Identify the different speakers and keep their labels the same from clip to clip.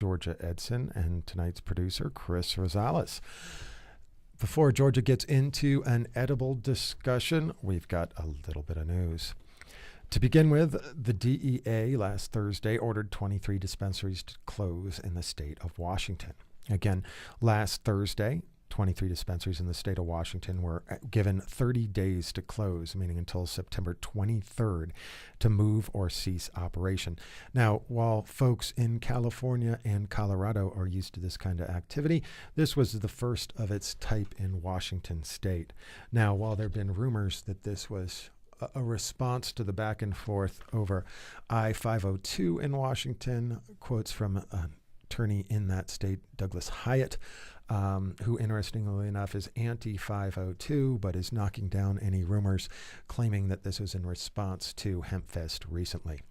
Speaker 1: Georgia Edson, and tonight's producer, Chris Rosales. Before Georgia gets into an edible discussion, we've got a little bit of news. To begin with, the DEA last Thursday ordered 23 dispensaries to close in the state of Washington. Again, last Thursday, 23 dispensaries in the state of Washington were given 30 days to close, meaning until September 23rd, to move or cease operation. Now, while folks in California and Colorado are used to this kind of activity, this was the first of its type in Washington state. Now, while there have been rumors that this was a response to the back and forth over I-502 in Washington, quotes from an attorney in that state, Douglas Hyatt, who interestingly enough is anti-502, but is knocking down any rumors claiming that this was in response to HempFest recently.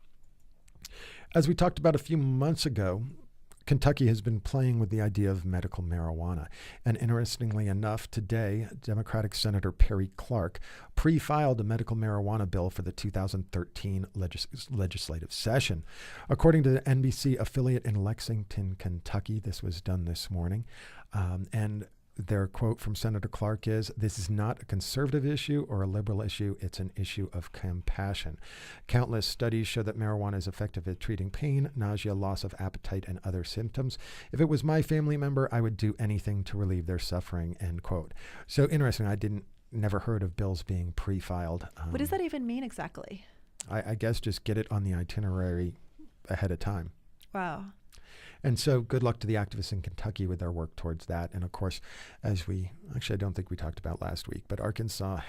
Speaker 1: As we talked about a few months ago, Kentucky has been playing with the idea of medical marijuana. And interestingly enough, today, Democratic Senator Perry Clark pre-filed a medical marijuana bill for the 2013 legislative session. According to the NBC affiliate in Lexington, Kentucky, this was done this morning. And their quote from Senator Clark is, "This is not a conservative issue or a liberal issue. It's an issue of compassion. Countless studies show that marijuana is effective at treating pain, nausea, loss of appetite, and other symptoms. If it was my family member, I would do anything to relieve their suffering," end quote. So interesting. I never heard of bills being pre-filed.
Speaker 2: What does that even mean exactly?
Speaker 1: I guess just get it on the itinerary ahead of time.
Speaker 2: Wow.
Speaker 1: And so good luck to the activists in Kentucky with their work towards that. And of course, I don't think we talked about last week, but Arkansas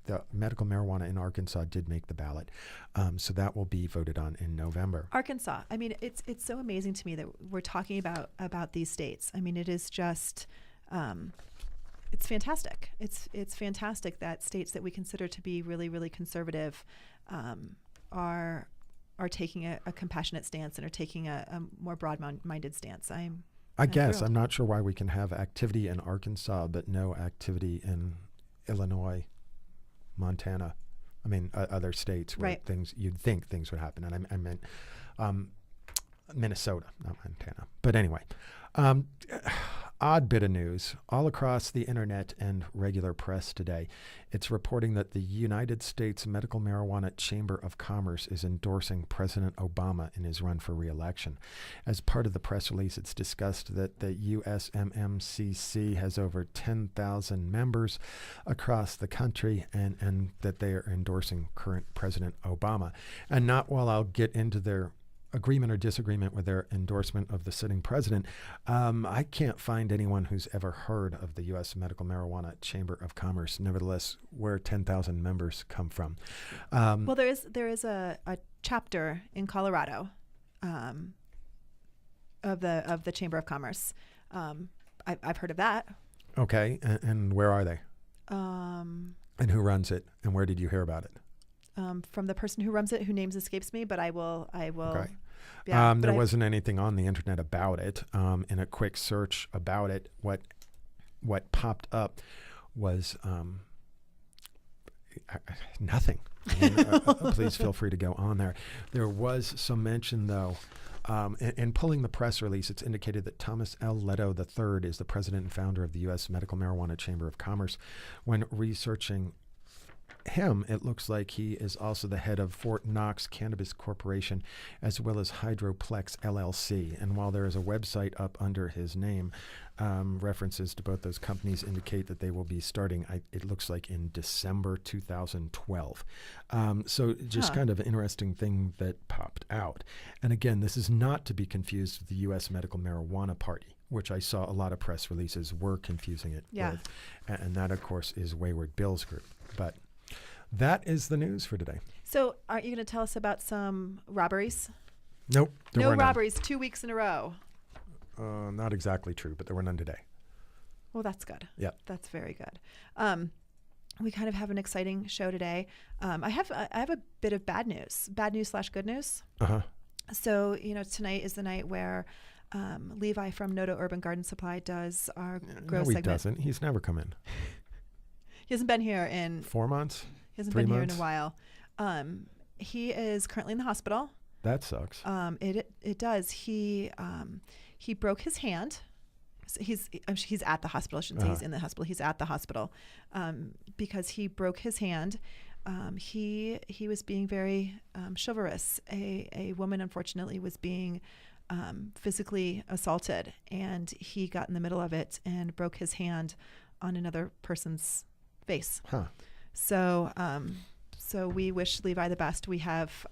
Speaker 1: the medical marijuana in Arkansas did make the ballot. So that will be voted on in November.
Speaker 2: Arkansas. I mean, it's so amazing to me that we're talking about these states. I mean, it is just, it's fantastic. It's fantastic that states that we consider to be really, really conservative are taking a compassionate stance and are taking a more broad-minded stance. I'm
Speaker 1: not sure why we can have activity in Arkansas but no activity in Illinois, Montana. I mean, other states where
Speaker 2: right.
Speaker 1: You'd think things would happen. And I meant Minnesota, not Montana. But anyway, odd bit of news all across the internet and regular press today. It's reporting that the United States Medical Marijuana Chamber of Commerce is endorsing President Obama in his run for re-election. As part of the press release, it's discussed that the USMMCC has over 10,000 members across the country and that they are endorsing current President Obama. And not while I'll get into their agreement or disagreement with their endorsement of the sitting president, I can't find anyone who's ever heard of the U.S. Medical Marijuana Chamber of Commerce. Nevertheless, where 10,000 members come from.
Speaker 2: Well, there is a chapter in Colorado of the Chamber of Commerce. I've heard of that.
Speaker 1: Okay, and where are they? And who runs it? And where did you hear about it?
Speaker 2: From the person who runs it, whose name escapes me, but I will.
Speaker 1: Okay.
Speaker 2: Yeah,
Speaker 1: there wasn't anything on the internet about it. In a quick search about it, what popped up was nothing. I mean, please feel free to go on there. There was some mention, though, in pulling the press release, it's indicated that Thomas L. Leto III is the president and founder of the U.S. Medical Marijuana Chamber of Commerce. When researching him, it looks like he is also the head of Fort Knox Cannabis Corporation as well as Hydroplex LLC. And while there is a website up under his name, references to both those companies indicate that they will be starting, it looks like, in December 2012. So just kind of an interesting thing that popped out. And again, this is not to be confused with the U.S. Medical Marijuana Party, which I saw a lot of press releases were confusing it with. And that, of course, is Wayward Bill's group. But that is the news for today.
Speaker 2: So aren't you going to tell us about some robberies?
Speaker 1: Nope.
Speaker 2: No robberies 2 weeks in a row.
Speaker 1: Not exactly true, but there were none today.
Speaker 2: Well, that's good.
Speaker 1: Yeah.
Speaker 2: That's very good. We kind of have an exciting show today. I have a bit of bad news / good news.
Speaker 1: Uh-huh.
Speaker 2: So, tonight is the night where Levi from Noto Urban Garden Supply does our grow segment.
Speaker 1: No, he doesn't. He's never come in.
Speaker 2: He hasn't been here in
Speaker 1: 4 months.
Speaker 2: He hasn't
Speaker 1: 3
Speaker 2: been
Speaker 1: months?
Speaker 2: here in a while. He is currently in the hospital.
Speaker 1: That sucks.
Speaker 2: It does. He broke his hand. So he's at the hospital. I shouldn't say he's in the hospital. He's at the hospital because he broke his hand. He was being very chivalrous. A woman, unfortunately, was being physically assaulted, and he got in the middle of it and broke his hand on another person's face.
Speaker 1: Huh.
Speaker 2: So we wish Levi the best. We have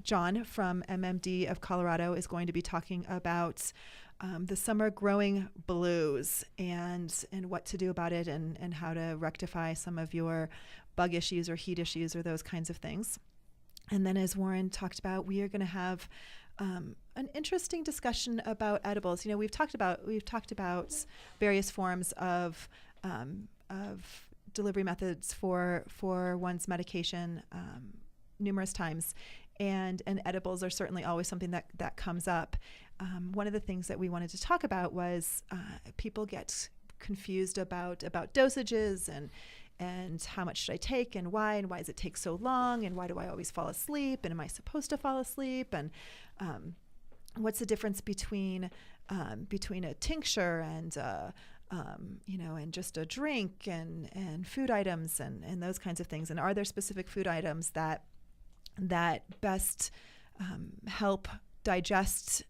Speaker 2: John from MMD of Colorado is going to be talking about the summer growing blues and what to do about it and how to rectify some of your bug issues or heat issues or those kinds of things. And then, as Warren talked about, we are going to have an interesting discussion about edibles. You know, we've talked about various forms of delivery methods for one's medication numerous times, and edibles are certainly always something that comes up. One of the things that we wanted to talk about was people get confused about dosages and how much should I take and why does it take so long and why do I always fall asleep and am I supposed to fall asleep and what's the difference between a tincture and and just a drink and food items and those kinds of things, and are there specific food items that best help digest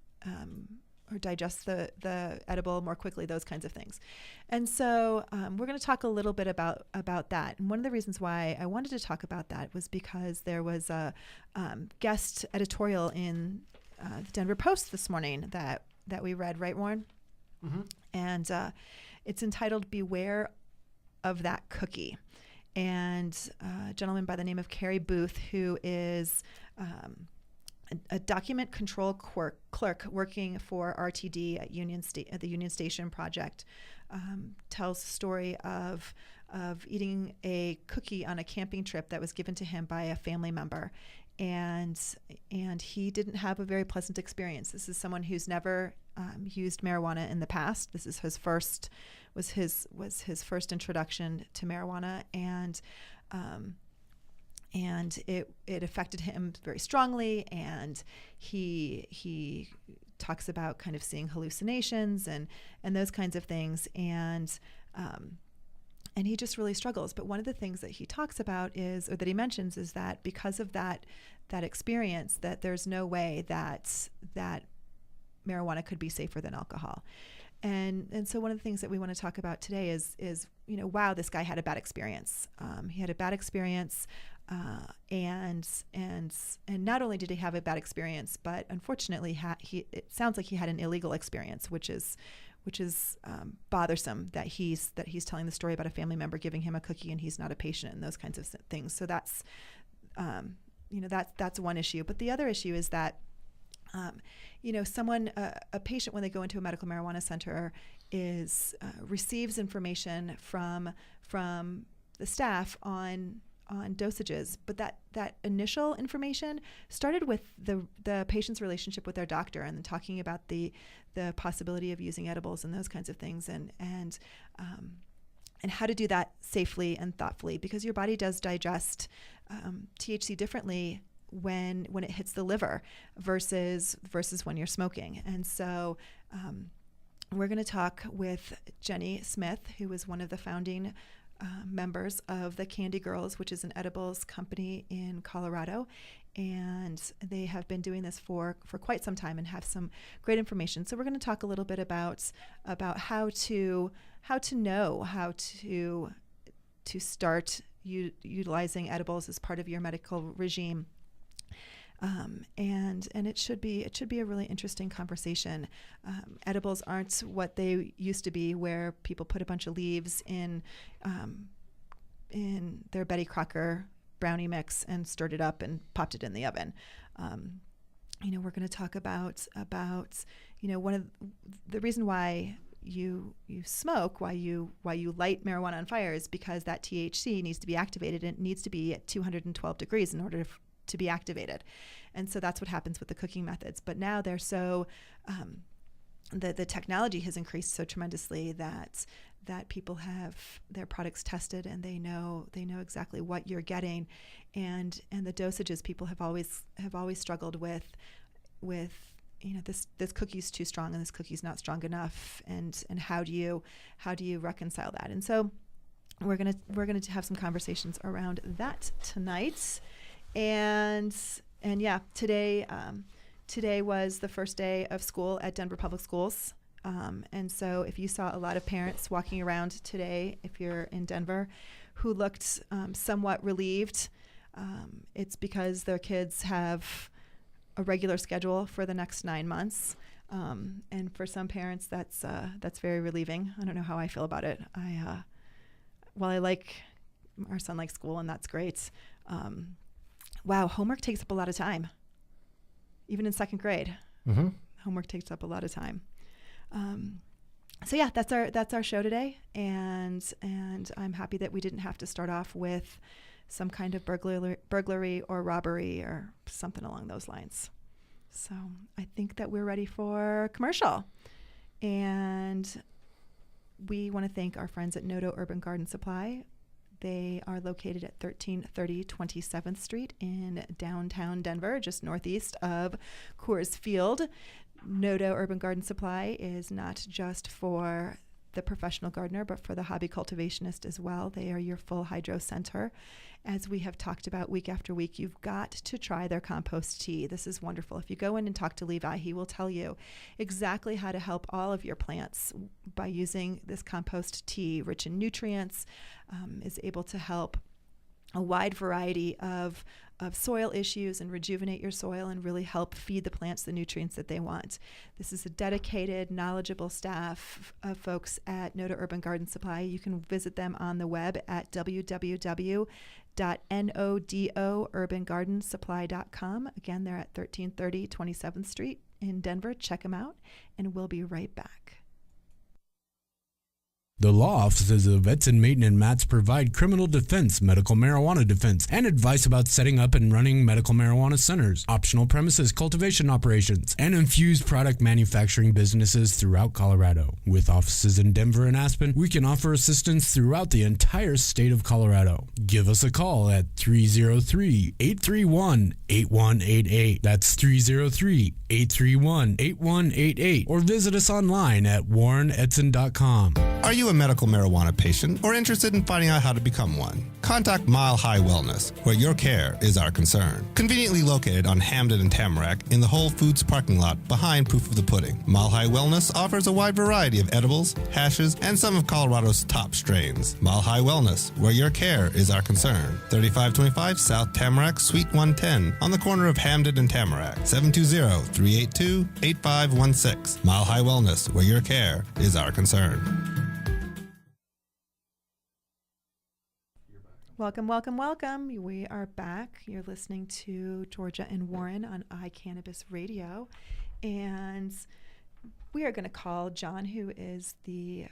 Speaker 2: the edible more quickly, those kinds of things. And so we're going to talk a little bit about that. And one of the reasons why I wanted to talk about that was because there was a guest editorial in the Denver Post this morning that we read, right, Warren? Mm-hmm. And it's entitled "Beware of That Cookie." And a gentleman by the name of Carrie Booth, who is a document control clerk working for RTD at the Union Station Project, tells the story of eating a cookie on a camping trip that was given to him by a family member, and he didn't have a very pleasant experience. This is someone who's never used marijuana in the past. This is his first introduction to marijuana, and it affected him very strongly, and he talks about kind of seeing hallucinations and those kinds of things, and he just really struggles. But one of the things that he talks about that he mentions is that because of that experience, that there's no way that marijuana could be safer than alcohol. And so one of the things that we want to talk about today is wow, this guy had a bad experience. He had a bad experience, and not only did he have a bad experience, but unfortunately it sounds like he had an illegal experience, which is bothersome, that he's telling the story about a family member giving him a cookie and he's not a patient and those kinds of things. So that's that's one issue. But the other issue is that a patient, when they go into a medical marijuana center, receives information from the staff on dosages, but that initial information started with the patient's relationship with their doctor, and then talking about the possibility of using edibles and those kinds of things, and how to do that safely and thoughtfully, because your body does digest THC differently when it hits the liver versus when you're smoking. And so we're going to talk with Jenny Smith, who was one of the founding members of the Candy Girls, which is an edibles company in Colorado, and they have been doing this for quite some time and have some great information. So we're going to talk a little bit about how to know how to start utilizing edibles as part of your medical regime. And it should be a really interesting conversation. Edibles aren't what they used to be, where people put a bunch of leaves in their Betty Crocker brownie mix and stirred it up and popped it in the oven. We're going to talk about one of the reason why you smoke, why you light marijuana on fire, is because that THC needs to be activated, and it needs to be at 212 degrees in order to be activated. And so that's what happens with the cooking methods. But now they're so the technology has increased so tremendously that that people have their products tested and they know exactly what you're getting, and the dosages people have always struggled with this cookie's too strong and this cookie's not strong enough, and how do you reconcile that? And so we're gonna have some conversations around that tonight, and yeah, today was the first day of school at Denver Public Schools. And so if you saw a lot of parents walking around today, if you're in Denver, who looked somewhat relieved, it's because their kids have a regular schedule for the next 9 months. And for some parents, that's very relieving. I don't know how I feel about it. Our son likes school, and that's great. Wow, homework takes up a lot of time. Even in second grade, homework takes up a lot of time. So yeah, that's our show today, and I'm happy that we didn't have to start off with some kind of burglary or robbery or something along those lines. So I think that we're ready for commercial, and we want to thank our friends at Noto Urban Garden Supply. They are located at 1330 27th Street in downtown Denver, just northeast of Coors Field. Noto Urban Garden Supply is not just for the professional gardener, but for the hobby cultivationist as well. They are your full hydro center. As we have talked about week after week, you've got to try their compost tea. This is wonderful. If you go in and talk to Levi, he will tell you exactly how to help all of your plants by using this compost tea, rich in nutrients, is able to help a wide variety of soil issues and rejuvenate your soil and really help feed the plants the nutrients that they want. This is a dedicated, knowledgeable staff of folks at Noto Urban Garden Supply. You can visit them on the web at www.nodourbangardenssupply.com. Again, they're at 1330 27th Street in Denver. Check them out, and we'll be right back.
Speaker 3: The law offices of Edson Maton and Matz provide criminal defense, medical marijuana defense, and advice about setting up and running medical marijuana centers, optional premises cultivation operations, and infused product manufacturing businesses throughout Colorado. With offices in Denver and Aspen, we can offer assistance throughout the entire state of Colorado. Give us a call at 303-831-8188. That's 303-831-8188. Or visit us online at warrenedson.com.
Speaker 4: Are you a medical marijuana patient or interested in finding out how to become one? Contact Mile High Wellness, where your care is our concern. Conveniently located on Hamden and Tamarack in the Whole Foods parking lot behind Proof of the Pudding, Mile High Wellness offers a wide variety of edibles, hashes, and some of Colorado's top strains. Mile High Wellness, where your care is our concern. 3525 South Tamarack, Suite 110, on the corner of Hamden and Tamarack. 720-382-8516. Mile High Wellness, where your care is our concern.
Speaker 2: Welcome, welcome, welcome. We are back. You're listening to Georgia and Warren on iCannabis Radio. And we are going to call John, who is the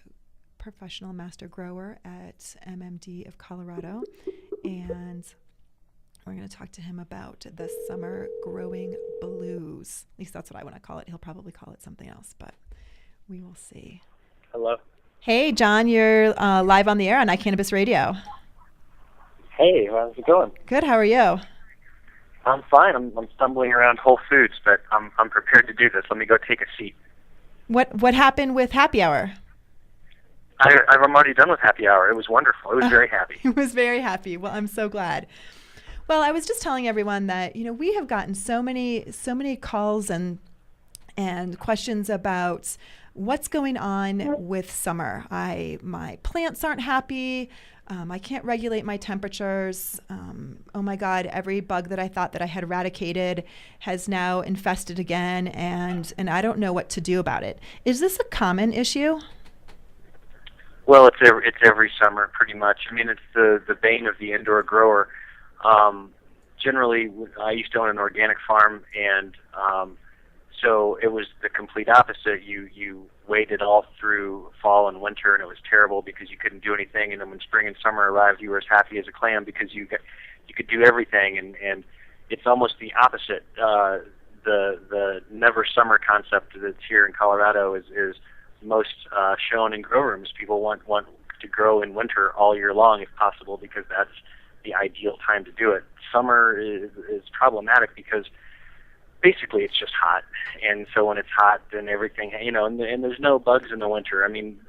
Speaker 2: professional master grower at MMD of Colorado. And we're going to talk to him about the summer growing blues. At least that's what I want to call it. He'll probably call it something else, but we will see.
Speaker 5: Hello.
Speaker 2: Hey, John, you're live on the air on iCannabis Radio.
Speaker 5: Hey, how's it going?
Speaker 2: Good. How are you?
Speaker 5: I'm fine. I'm stumbling around Whole Foods, but I'm prepared to do this. Let me go take a seat.
Speaker 2: What happened with happy hour?
Speaker 5: I'm already done with happy hour. It was wonderful. I was very happy.
Speaker 2: It was very happy. Well, I'm so glad. Well, I was just telling everyone that we have gotten so many calls and questions about what's going on with summer. My plants aren't happy. I can't regulate my temperatures. Oh my God, every bug that I thought that I had eradicated has now infested again, and I don't know what to do about it. Is this a common issue?
Speaker 5: Well, it's every summer pretty much. I mean, it's the bane of the indoor grower. Generally, I used to own an organic farm, and so it was the complete opposite. You waited all through fall and winter, and it was terrible because you couldn't do anything. And then when spring and summer arrived, you were as happy as a clam because you could do everything. And it's almost the opposite. The never summer concept that's here in Colorado is most shown in grow rooms. People want to grow in winter all year long if possible, because that's the ideal time to do it. Summer is problematic because basically it's just hot, and so when it's hot, then everything, and there's no bugs in the winter. I mean,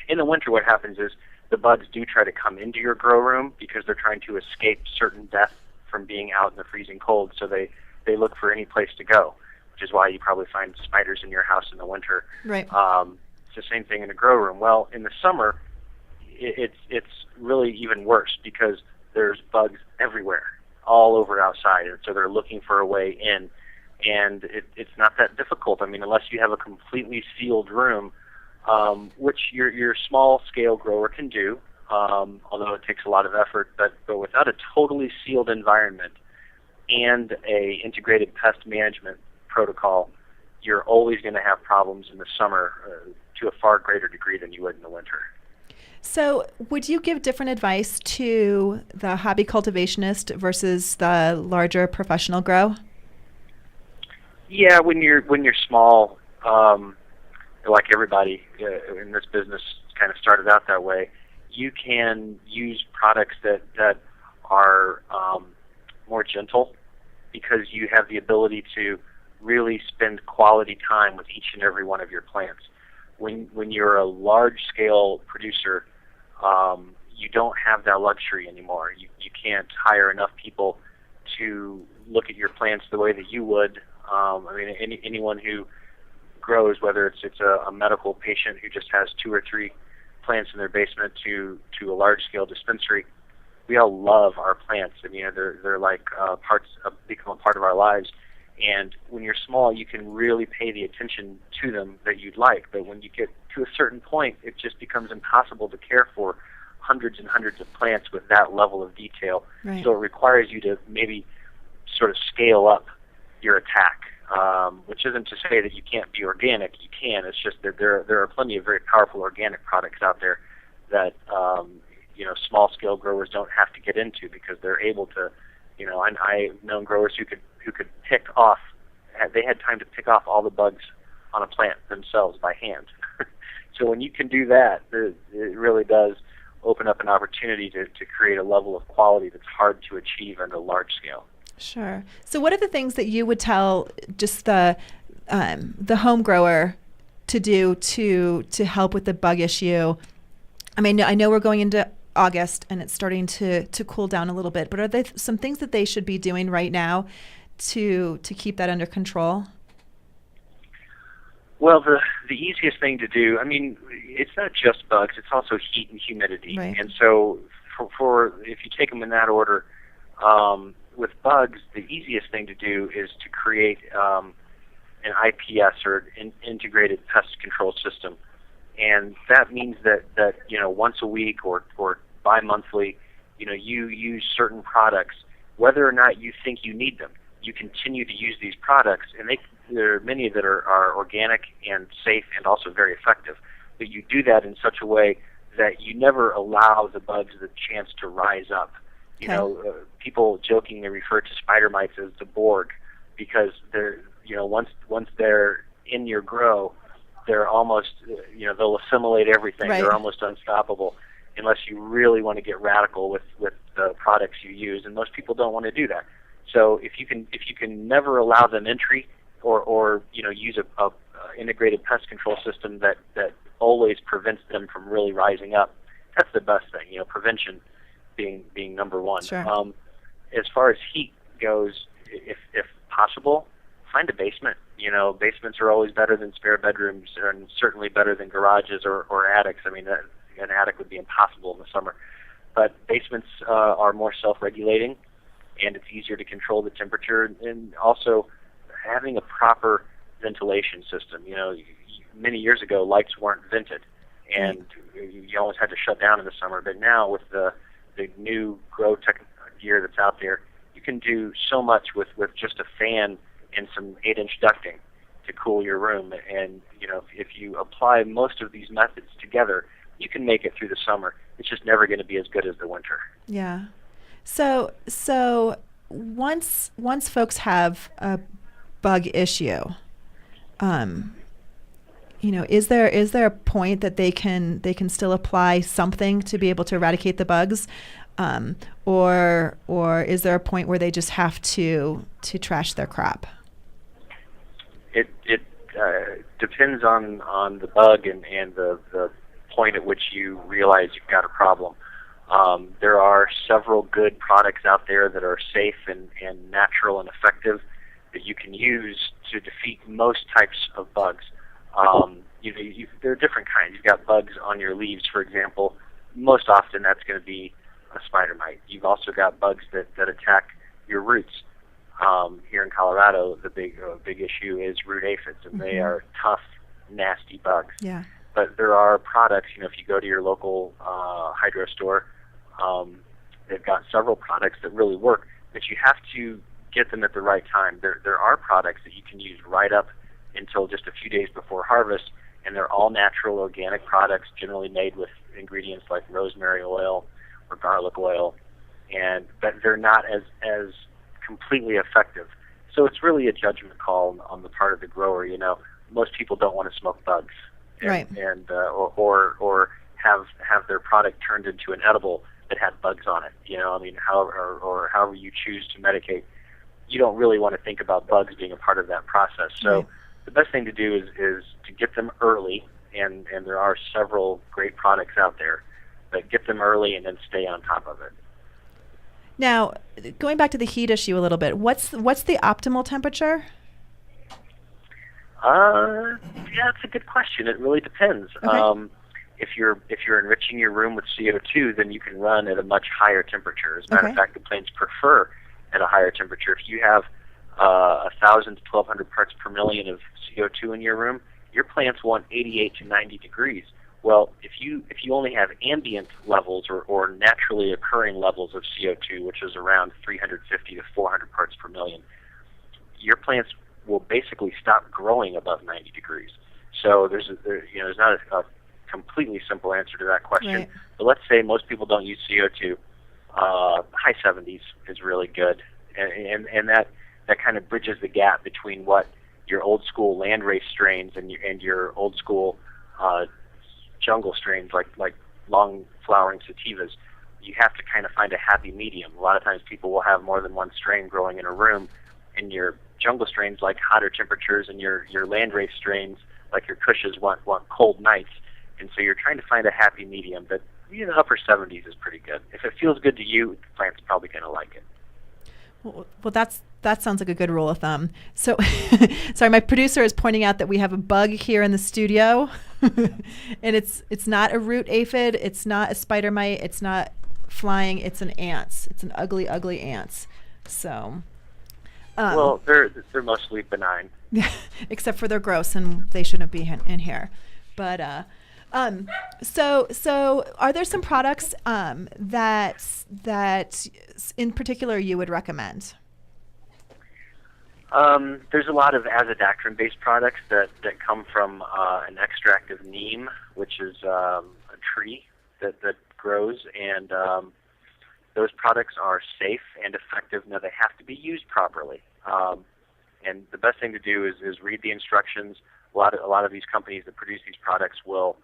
Speaker 5: in the winter what happens is the bugs do try to come into your grow room because they're trying to escape certain death from being out in the freezing cold, so they look for any place to go, which is why you probably find spiders in your house in the winter.
Speaker 2: Right.
Speaker 5: It's the same thing in a grow room. Well, in the summer, it's really even worse because there's bugs everywhere, all over outside, and so they're looking for a way in. And it's not that difficult. I mean, unless you have a completely sealed room, which your small-scale grower can do, although it takes a lot of effort. But without a totally sealed environment and a integrated pest management protocol, you're always going to have problems in the summer to a far greater degree than you would in the winter.
Speaker 2: So would you give different advice to the hobby cultivationist versus the larger professional grow?
Speaker 5: Yeah, when you're small, like everybody in this business kind of started out that way, you can use products that are more gentle because you have the ability to really spend quality time with each and every one of your plants. When you're a large-scale producer, you don't have that luxury anymore. You can't hire enough people to look at your plants the way that you would. I mean, anyone who grows, whether it's a medical patient who just has 2 or 3 plants in their basement to a large-scale dispensary, we all love our plants. I mean, they're like become a part of our lives. And when you're small, you can really pay the attention to them that you'd like. But when you get to a certain point, it just becomes impossible to care for hundreds and hundreds of plants with that level of detail.
Speaker 2: Right.
Speaker 5: So it requires you to maybe sort of scale up your attack, which isn't to say that you can't be organic. You can. It's just that there are plenty of very powerful organic products out there that small-scale growers don't have to get into because they're able to. I've known growers who could pick off. They had time to pick off all the bugs on a plant themselves by hand. So when you can do that, it really does open up an opportunity to create a level of quality that's hard to achieve on a large scale.
Speaker 2: Sure. So what are the things that you would tell just the home grower to do to help with the bug issue? I mean, I know we're going into August and it's starting to cool down a little bit, but are there some things that they should be doing right now to keep that under control?
Speaker 5: Well, the easiest thing to do, I mean, it's not just bugs, it's also heat and humidity.
Speaker 2: Right.
Speaker 5: And so for if you take them in that order, with bugs, the easiest thing to do is to create an IPS, or an integrated pest control system. And that means that once a week or bi-monthly, you use certain products, whether or not you think you need them. You continue to use these products, and there are many that are organic and safe and also very effective. But you do that in such a way that you never allow the bugs the chance to rise up. People jokingly refer to spider mites as the Borg because they're, once they're in your grow, they're almost, they'll assimilate everything.
Speaker 2: Right.
Speaker 5: They're almost unstoppable unless you really want to get radical with the products you use, and most people don't want to do that. So if you can never allow them entry or use a integrated pest control system that always prevents them from really rising up, that's the best thing. Prevention being number one.
Speaker 2: Sure.
Speaker 5: As far as heat goes, if possible, find a basement. Basements are always better than spare bedrooms, and certainly better than garages or attics. I mean, an attic would be impossible in the summer. But basements are more self-regulating, and it's easier to control the temperature. And also, having a proper ventilation system. Many years ago, lights weren't vented, and you always had to shut down in the summer. But now, with the new grow tech gear that's out there, you can do so much with just a fan and some 8-inch ducting to cool your room. And if you apply most of these methods together, you can make it through the summer. It's just never going to be as good as the winter.
Speaker 2: Yeah. So once folks have a bug issue, is there a point that they can still apply something to be able to eradicate the bugs, or is there a point where they just have to trash their crop?
Speaker 5: It depends on the bug and the point at which you realize you've got a problem. There are several good products out there that are safe and natural and effective that you can use to defeat most types of bugs. There are different kinds. You've got bugs on your leaves, for example. Most often that's going to be a spider mite. You've also got bugs that attack your roots. Here in Colorado, the big issue is root aphids, and they are tough, nasty bugs.
Speaker 2: Yeah.
Speaker 5: But there are products, if you go to your local hydro store, they've got several products that really work, but you have to get them at the right time. There are products that you can use right up until just a few days before harvest, and they're all natural, organic products, generally made with ingredients like rosemary oil or garlic oil, but they're not as completely effective. So it's really a judgment call on the part of the grower. Most people don't want to smoke bugs,
Speaker 2: right?
Speaker 5: Or have their product turned into an edible that had bugs on it. However you choose to medicate, you don't really want to think about bugs being a part of that process. So
Speaker 2: right.
Speaker 5: The best thing to do is to get them early, and there are several great products out there, but get them early and then stay on top of it.
Speaker 2: Now, going back to the heat issue a little bit, what's the optimal temperature?
Speaker 5: Yeah, that's a good question. It really depends.
Speaker 2: Okay.
Speaker 5: If you're enriching your room with CO2, then you can run at a much higher temperature. As a matter of fact, the plants prefer at a higher temperature. If you have 1,000 to 1,200 parts per million of CO2 in your room, your plants want 88 to 90 degrees. Well, if you only have ambient levels or naturally occurring levels of CO2, which is around 350 to 400 parts per million, your plants will basically stop growing above 90 degrees. So there's not a completely simple answer to that question.
Speaker 2: Right.
Speaker 5: But let's say most people don't use CO2. High 70s is really good, and that kind of bridges the gap between what your old school landrace strains and your old school jungle strains like long flowering sativas. You have to kind of find a happy medium. A lot of times people will have more than one strain growing in a room, and your jungle strains like hotter temperatures, and your landrace strains like your cushes want cold nights. And so you're trying to find a happy medium, but the upper 70s is pretty good. If it feels good to you, the plant's probably going to like it.
Speaker 2: Well, that sounds like a good rule of thumb. So, sorry, my producer is pointing out that we have a bug here in the studio, and it's not a root aphid, it's not a spider mite, it's not flying, it's an ants. It's an ugly, ugly ants. So,
Speaker 5: well, they're mostly benign,
Speaker 2: except for they're gross and they shouldn't be in here. But so are there some products that in particular you would recommend?
Speaker 5: There's a lot of azodactrin-based products that come from an extract of neem, which is a tree that grows, and those products are safe and effective. Now, they have to be used properly, and the best thing to do is read the instructions. A lot of these companies that produce these products will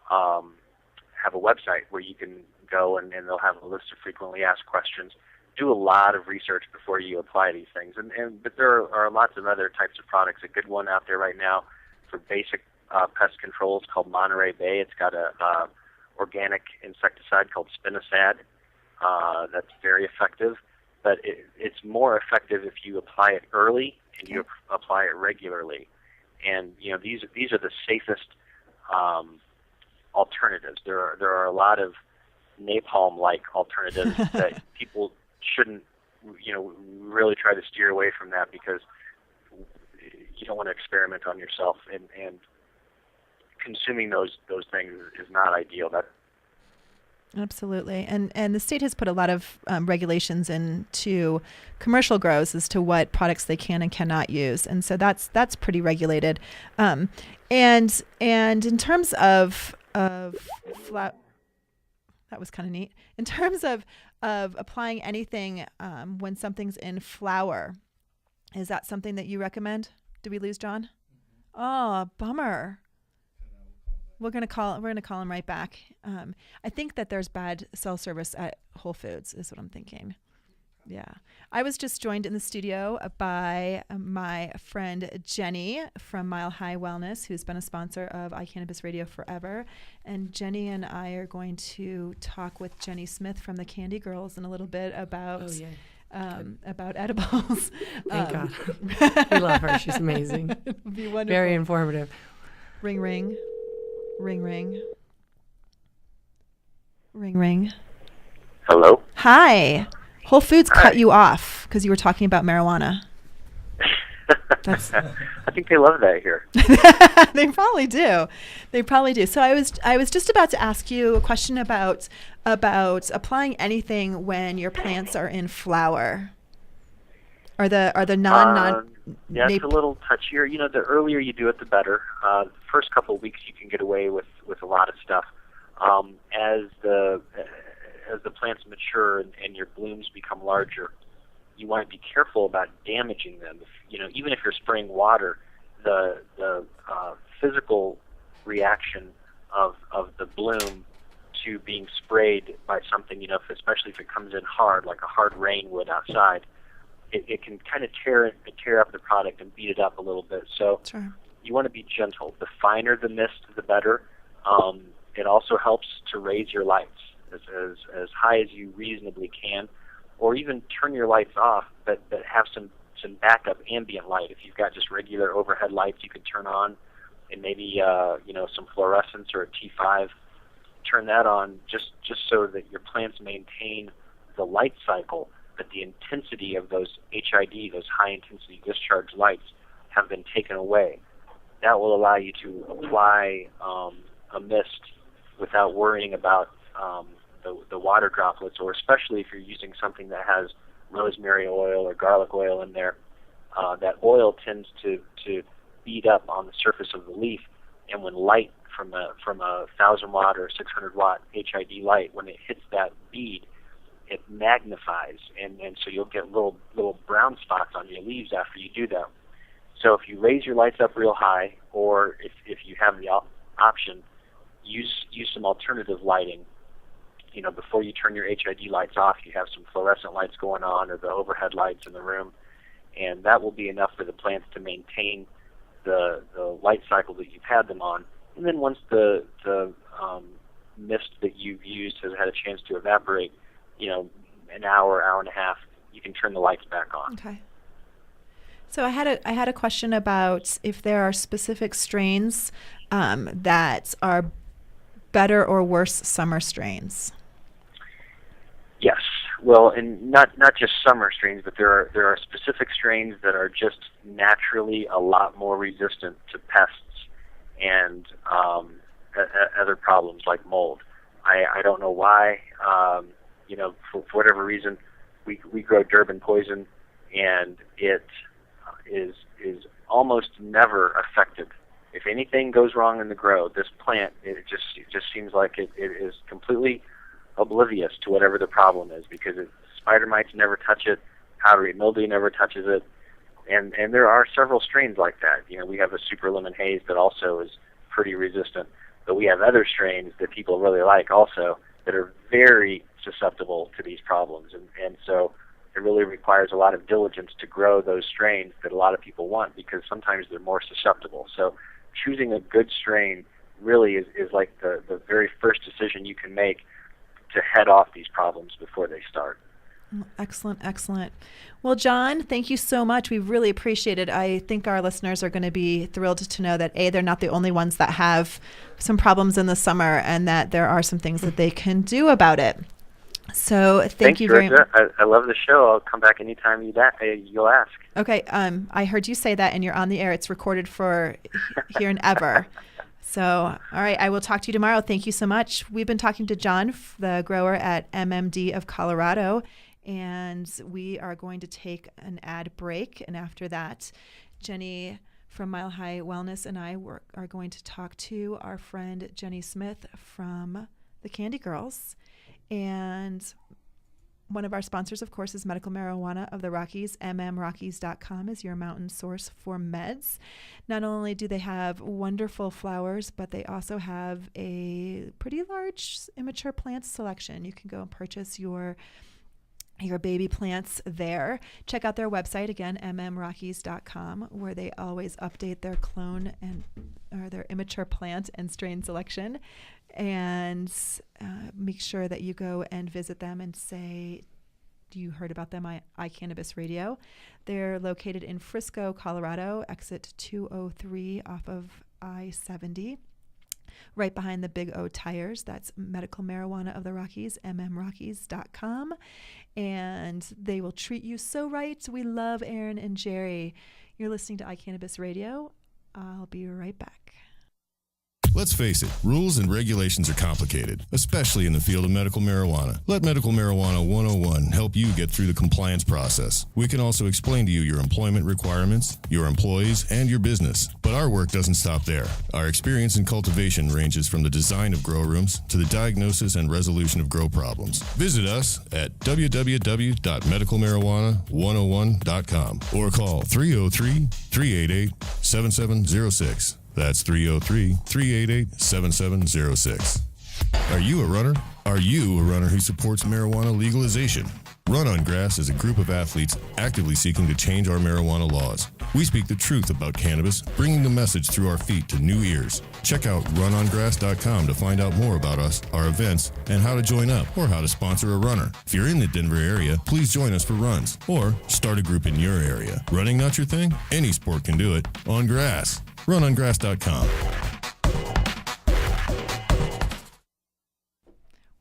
Speaker 5: have a website where you can go and they'll have a list of frequently asked questions. Do a lot of research before you apply these things. But there are lots of other types of products. A good one out there right now for basic pest control is called Monterey Bay. It's got a organic insecticide called spinosad that's very effective. But it's more effective if you apply it early and you apply it regularly. And these are the safest alternatives. There are a lot of napalm-like alternatives that people shouldn't, really try to steer away from that, because you don't want to experiment on yourself, and consuming those things is not ideal.
Speaker 2: Absolutely. And the state has put a lot of regulations into commercial grows as to what products they can and cannot use. And so that's pretty regulated. And in terms of that was kind of neat. In terms of applying anything when something's in flower, is that something that you recommend? Did we lose John? Oh, bummer. We're gonna call him right back. I think that there's bad cell service at Whole Foods, is what I'm thinking. Yeah. I was just joined in the studio by my friend Jenny from Mile High Wellness, who's been a sponsor of iCannabis Radio forever. And Jenny and I are going to talk with Jenny Smith from the Candy Girls in a little bit about edibles.
Speaker 6: Thank God. We love her. She's amazing.
Speaker 2: It'll be wonderful.
Speaker 6: Very informative.
Speaker 2: Ring, ring. Ring, ring. Ring, ring.
Speaker 5: Hello?
Speaker 2: Hi. Whole Foods
Speaker 5: Hi.
Speaker 2: cut you off because you were talking about marijuana. That's
Speaker 5: I think they love that here.
Speaker 2: They probably do. They probably do. So I was just about to ask you a question about applying anything when your plants are in flower. Are the non
Speaker 5: Yeah, it's a little touchier. You know, the earlier you do it, the better. The first couple of weeks you can get away with a lot of stuff. As the plants mature and your blooms become larger, you want to be careful about damaging them. Even if you're spraying water, the physical reaction of the bloom to being sprayed by something, especially if it comes in hard, like a hard rain would outside, it can kind of tear up the product and beat it up a little bit. So
Speaker 2: Sure.
Speaker 5: You want to be gentle. The finer the mist, the better. It also helps to raise your lights as high as you reasonably can, or even turn your lights off, but have some backup ambient light. If you've got just regular overhead lights you can turn on, and maybe some fluorescence or a T5, turn that on just so that your plants maintain the light cycle, but the intensity of those HID, those high intensity discharge lights, have been taken away. That will allow you to apply a mist without worrying about the water droplets, or especially if you're using something that has rosemary oil or garlic oil in there. That oil tends to bead up on the surface of the leaf, and when light from a 1,000 watt or 600 watt HID light, when it hits that bead, it magnifies, and so you'll get little brown spots on your leaves after you do that. So if you raise your lights up real high, or if you have the option, use some alternative lighting. Before you turn your HID lights off, you have some fluorescent lights going on, or the overhead lights in the room, and that will be enough for the plants to maintain the light cycle that you've had them on. And then once the mist that you've used has had a chance to evaporate, an hour and a half, you can turn the lights back on.
Speaker 2: Okay. So I had a question about if there are specific strains that are better or worse summer strains.
Speaker 5: Yes. Well, and not just summer strains, but there are specific strains that are just naturally a lot more resistant to pests and other problems like mold. I don't know why. For whatever reason, we grow Durban poison, and it is almost never affected. If anything goes wrong in the grow, this plant, it just seems like it is completely oblivious to whatever the problem is, because spider mites never touch it, powdery mildew never touches it, and there are several strains like that. We have a super lemon haze that also is pretty resistant, but we have other strains that people really like also that are very susceptible to these problems, and so it really requires a lot of diligence to grow those strains that a lot of people want, because sometimes they're more susceptible. So choosing a good strain really is like the very first decision you can make to head off these problems before they start.
Speaker 2: Excellent, excellent. Well, John, thank you so much. We really appreciate it. I think our listeners are going to be thrilled to know that, A, they're not the only ones that have some problems in the summer, and that there are some things that they can do about it. So thank you very much.
Speaker 5: I love the show. I'll come back anytime you'll ask.
Speaker 2: Okay. I heard you say that, and you're on the air. It's recorded for here and ever. So, all right, I will talk to you tomorrow. Thank you so much. We've been talking to John, the grower at MMD of Colorado, and we are going to take an ad break. And after that, Jenny from Mile High Wellness and I are going to talk to our friend Jenny Smith from the Candy Girls. And one of our sponsors, of course, is Medical Marijuana of the Rockies. mmrockies.com is your mountain source for meds. Not only do they have wonderful flowers, but they also have a pretty large immature plant selection. You can go and purchase your baby plants there. Check out their website, again, mmrockies.com, where they always update their clone or their immature plant and strain selection. And make sure that you go and visit them and say, you heard about them, iCannabis Radio. They're located in Frisco, Colorado, exit 203 off of I-70. Right behind the Big O Tires. That's Medical Marijuana of the Rockies, mmrockies.com. And they will treat you so right. We love Aaron and Jerry. You're listening to iCannabis Radio. I'll be right back.
Speaker 7: Let's face it, rules and regulations are complicated, especially in the field of medical marijuana. Let Medical Marijuana 101 help you get through the compliance process. We can also explain to you your employment requirements, your employees, and your business. But our work doesn't stop there. Our experience in cultivation ranges from the design of grow rooms to the diagnosis and resolution of grow problems. Visit us at www.medicalmarijuana101.com or call 303-388-7706. That's 303-388-7706. Are you a runner? Are you a runner who supports marijuana legalization? Run on Grass is a group of athletes actively seeking to change our marijuana laws. We speak the truth about cannabis, bringing the message through our feet to new ears. Check out runongrass.com to find out more about us, our events, and how to join up or how to sponsor a runner. If you're in the Denver area, please join us for runs or start a group in your area. Running not your thing? Any sport can do it on grass. runongrass.com.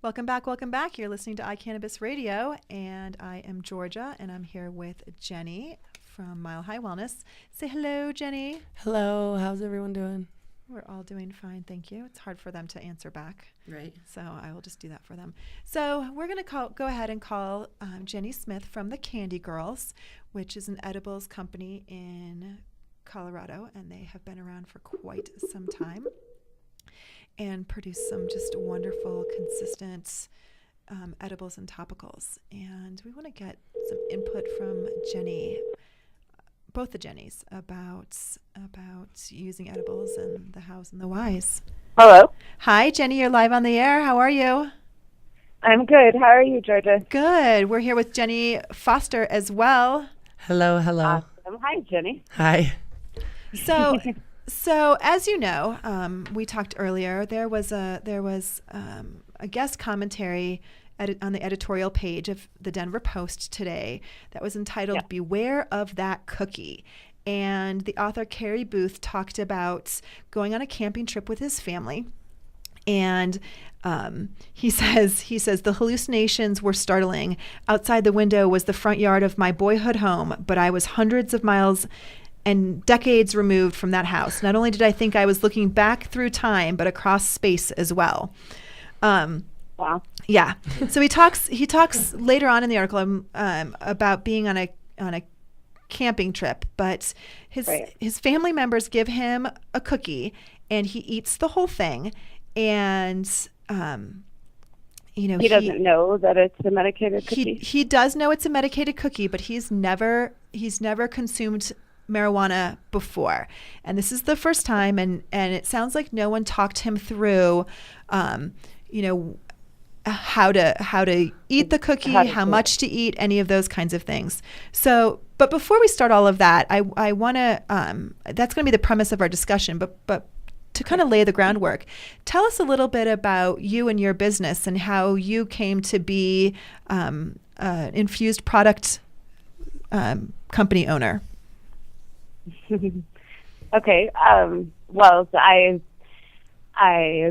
Speaker 2: Welcome back. Welcome back. You're listening to iCannabis Radio, and I am Georgia, and I'm here with Jenny from Mile High Wellness. Say hello, Jenny.
Speaker 6: Hello. How's everyone doing?
Speaker 2: We're all doing fine, thank you. It's hard for them to answer back.
Speaker 6: Right.
Speaker 2: So I will just do that for them. So we're going to go ahead and call Jenny Smith from the Candy Girls, which is an edibles company in Colorado, and they have been around for quite some time and produce some just wonderful, consistent edibles and topicals. And we want to get some input from Jenny, both the Jennys, about using edibles and the hows and the whys.
Speaker 8: Hello.
Speaker 2: Hi, Jenny. You're live on the air. How are you?
Speaker 8: I'm good. How are you, Georgia?
Speaker 2: Good. We're here with Jenny Foster as well.
Speaker 6: Hello. Hello.
Speaker 8: Awesome. Hi, Jenny.
Speaker 6: Hi.
Speaker 2: So as you know, we talked earlier. There was a guest commentary on the editorial page of the Denver Post today that was entitled "Beware of That Cookie." And the author Carrie Booth talked about going on a camping trip with his family. And he says the hallucinations were startling. Outside the window was the front yard of my boyhood home, but I was hundreds of miles and decades removed from that house. Not only did I think I was looking back through time, but across space as well.
Speaker 8: Wow.
Speaker 2: Yeah. So he talks later on in the article about being on a camping trip, but his family members give him a cookie, and he eats the whole thing, and he
Speaker 8: doesn't know that it's a medicated cookie.
Speaker 2: He does know it's a medicated cookie, but he's never consumed marijuana before, and this is the first time, and it sounds like no one talked him through how to eat the cookie, how much to eat, any of those kinds of things. So, but before we start all of that, I want to that's going to be the premise of our discussion, but to kind of lay the groundwork, tell us a little bit about you and your business and how you came to be an infused product company owner.
Speaker 8: Okay. Well, I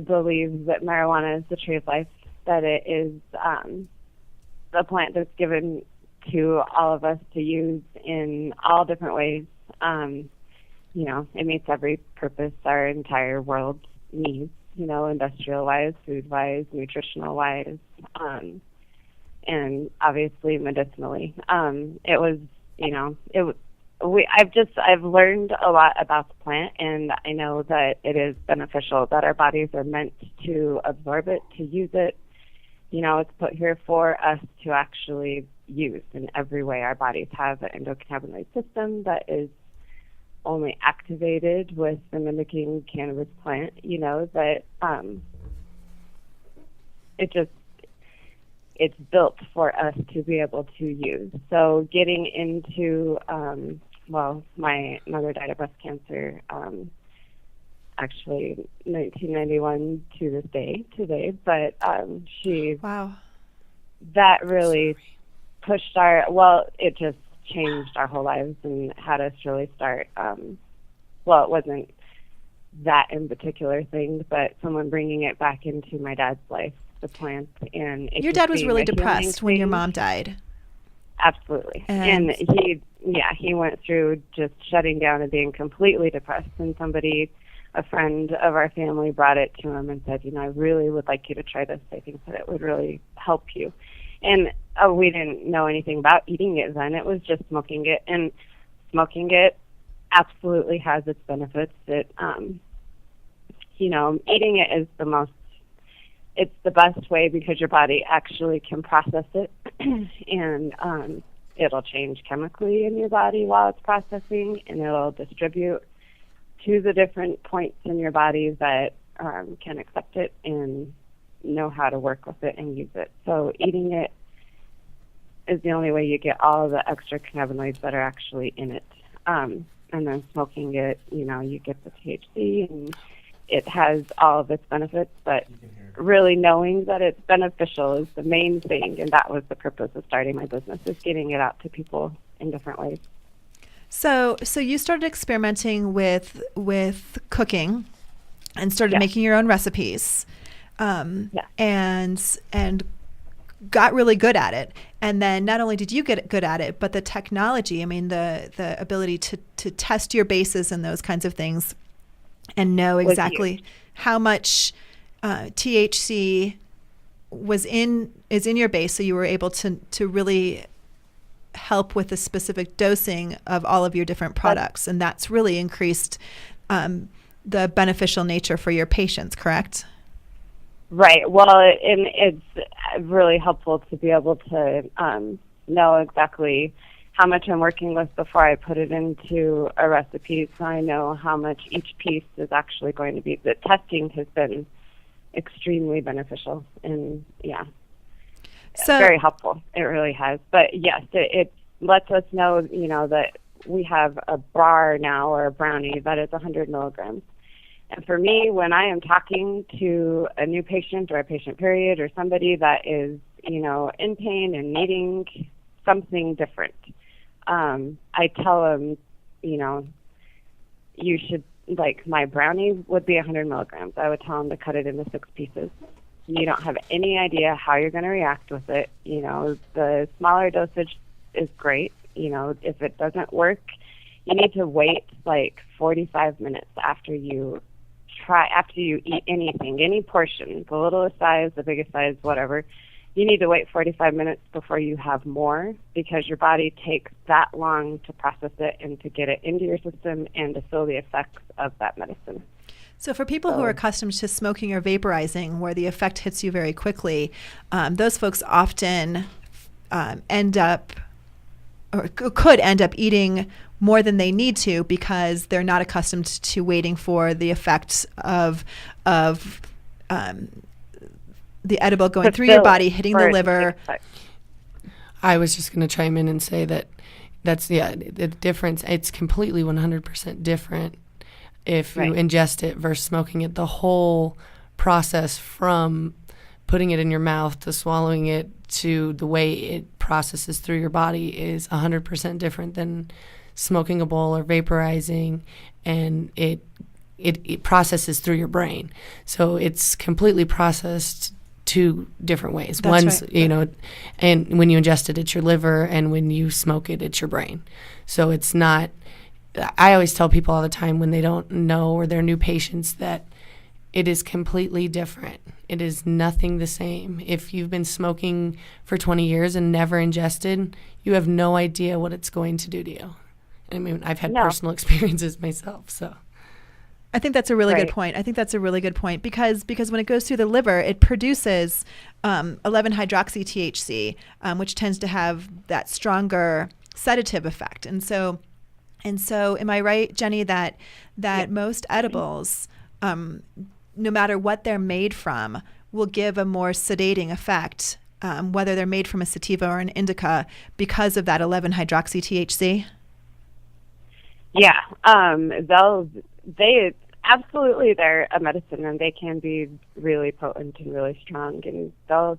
Speaker 8: believe that marijuana is the tree of life, that it is a plant that's given to all of us to use in all different ways. It meets every purpose our entire world needs, industrial-wise, food-wise, nutritional-wise, and obviously medicinally. I've learned a lot about the plant, and I know that it is beneficial, that our bodies are meant to absorb it, to use it, it's put here for us to actually use in every way. Our bodies have an endocannabinoid system that is only activated with the mimicking cannabis plant, that it's built for us to be able to use. So getting into, my mother died of breast cancer, actually 1991 to this day today, but
Speaker 2: Wow.
Speaker 8: that really pushed it just changed our whole lives and had us really start, it wasn't that in particular thing, but someone bringing it back into my dad's life, the plant. And
Speaker 2: your dad was really depressed when your mom died.
Speaker 8: Absolutely. And he went through just shutting down and being completely depressed, and a friend of our family brought it to him and said, I really would like you to try this. I think that it would really help you. And we didn't know anything about eating it then. It was just smoking it. And smoking it absolutely has its benefits. Eating it is it's the best way because your body actually can process it. And it'll change chemically in your body while it's processing, and it'll distribute to the different points in your body that can accept it and know how to work with it and use it. So eating it is the only way you get all of the extra cannabinoids that are actually in it. And then smoking it, you get the THC, and it has all of its benefits, but really knowing that it's beneficial is the main thing, and that was the purpose of starting my business, is getting it out to people in different ways.
Speaker 2: So you started experimenting with cooking and started making your own recipes, and got really good at it. And then not only did you get good at it, but the technology, the ability to test your bases and those kinds of things and know exactly how much THC is in your base, so you were able to really help with the specific dosing of all of your different products, and that's really increased the beneficial nature for your patients, correct?
Speaker 8: Right. Well, and it's really helpful to be able to know exactly how much I'm working with before I put it into a recipe, so I know how much each piece is actually going to be. The testing has been extremely beneficial, and
Speaker 2: so
Speaker 8: very helpful. It really has. But yes, it lets us know, that we have a bar now, or a brownie, that is 100 milligrams. And for me, when I am talking to a new patient or a patient period or somebody that is, in pain and needing something different, I tell them, you should, my brownie would be 100 milligrams. I would tell them to cut it into 6 pieces. You don't have any idea how you're going to react with it. The smaller dosage is great. If it doesn't work, you need to wait 45 minutes after you eat anything, any portion, the littlest size, the biggest size, whatever. You need to wait 45 minutes before you have more, because your body takes that long to process it and to get it into your system and to feel the effects of that medicine.
Speaker 2: So for people who are accustomed to smoking or vaporizing, where the effect hits you very quickly, those folks often end up, or could end up, eating more than they need to, because they're not accustomed to waiting for the effects of the edible going through your body, hitting the liver.
Speaker 6: I was just going to chime in and say that's the difference. It's completely 100% different if you ingest it versus smoking it. The whole process from putting it in your mouth to swallowing it to the way it processes through your body is 100% different than smoking a bowl or vaporizing, and it processes through your brain. So it's completely processed 2 different ways.
Speaker 2: That's
Speaker 6: One's,
Speaker 2: right.
Speaker 6: And when you ingest it, it's your liver, and when you smoke it, it's your brain. So it's not, I always tell people all the time when they don't know or they're new patients that it is completely different. It is nothing the same. If you've been smoking for 20 years and never ingested, you have no idea what it's going to do to you. I've had personal experiences myself, so.
Speaker 2: I think that's a really good point. I think that's a really good point because when it goes through the liver, it produces 11-hydroxy-THC, which tends to have that stronger sedative effect. And so, am I right, Jenny, that most edibles, no matter what they're made from, will give a more sedating effect, whether they're made from a sativa or an indica, because of that 11-hydroxy-THC?
Speaker 8: Yeah, they absolutely, they're a medicine, and they can be really potent and really strong, and they'll